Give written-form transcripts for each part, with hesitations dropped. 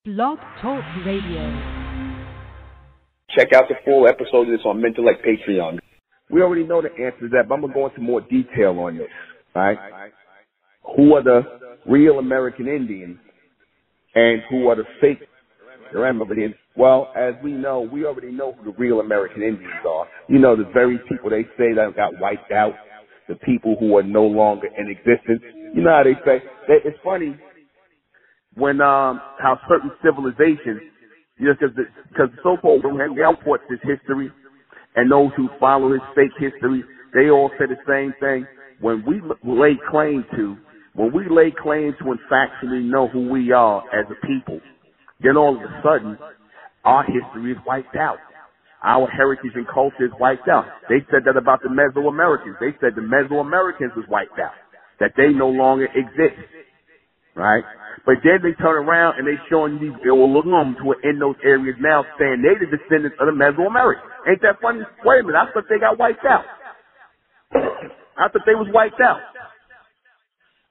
Blog Talk Radio. Check out the full episode of this on MENTELLECT Patreon. We already know the answer to that, but I'm going to go into more detail on this, right? Who are the real American Indians and who are the fake Indians? Well, as we know, we already know who the real American Indians are. You know, the very people they say that got wiped out, the people who are no longer in existence. You know how they say, it's funny when, how certain civilizations, you know, because the so-called reports his history, and those who follow his fake history, they all say the same thing. When we lay claim to and factually know who we are as a people, then all of a sudden, our history is wiped out. Our heritage and culture is wiped out. They said that about the Mesoamericans. They said the Mesoamericans was wiped out, that they no longer exist, right? But then they turn around and they showing you these Olums who are in those areas now saying they're the descendants of the Mesoamericans. Ain't that funny? Wait a minute, I thought they got wiped out. I thought they was wiped out.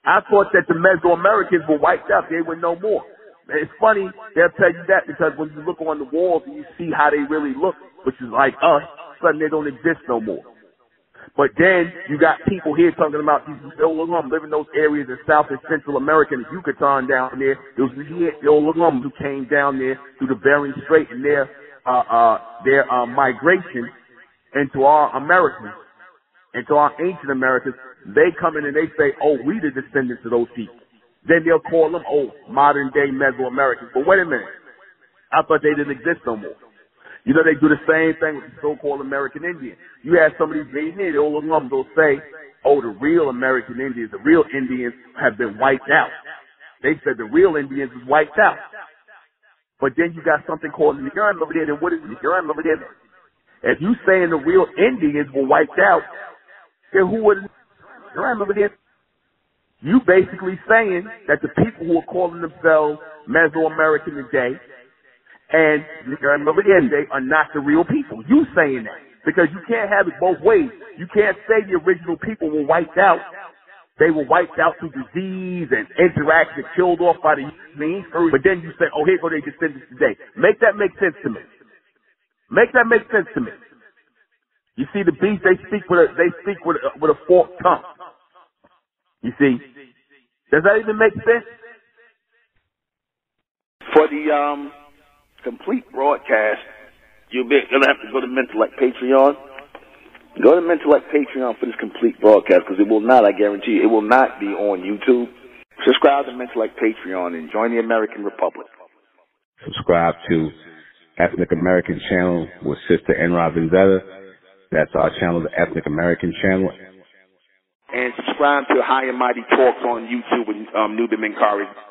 I thought that the Mesoamericans were wiped out. They were no more. It's funny, they'll tell you that because when you look on the walls and you see how they really look, which is like us, suddenly they don't exist no more. But then you got people here talking about these Olums living in those areas in South and Central America and Yucatan down there. There was the Olums who came down there through the Bering Strait and their migration into our Americans, into our ancient Americans. They come in and they say, oh, we the descendants of those people. Then they'll call them, oh, modern-day Mesoamericans. But wait a minute. I thought they didn't exist no more. You know, they do the same thing with the so-called American Indians. You have some of these days here, all of them will say, oh, the real American Indians, the real Indians have been wiped out. They said the real Indians was wiped out. But then you got something called the Urim over there. And what is the Urim over there? If you saying the real Indians were wiped out, then who was the Urim over there? You basically saying that the people who are calling themselves Mesoamerican today and they are not the real people. You saying that because you can't have it both ways. You can't say the original people were wiped out. They were wiped out through disease and interaction, killed off by the means. But then you say, oh, here go their descendants today. Make that make sense to me. Make that make sense to me. You see, the beast they speak with a forked tongue. You see, does that even make sense? For the complete broadcast, you're gonna have to go to MENTELLECT Patreon. Go to MENTELLECT Patreon for this complete broadcast because it will not, I guarantee you, it will not be on YouTube. Subscribe to MENTELLECT Patreon and join the American Republic. Subscribe to Ethnic American Channel with Sister N.R. Vendetta. That's our channel, the Ethnic American Channel. And subscribe to High and Mighty Talks on YouTube with NUBEN MENKARAYZZ.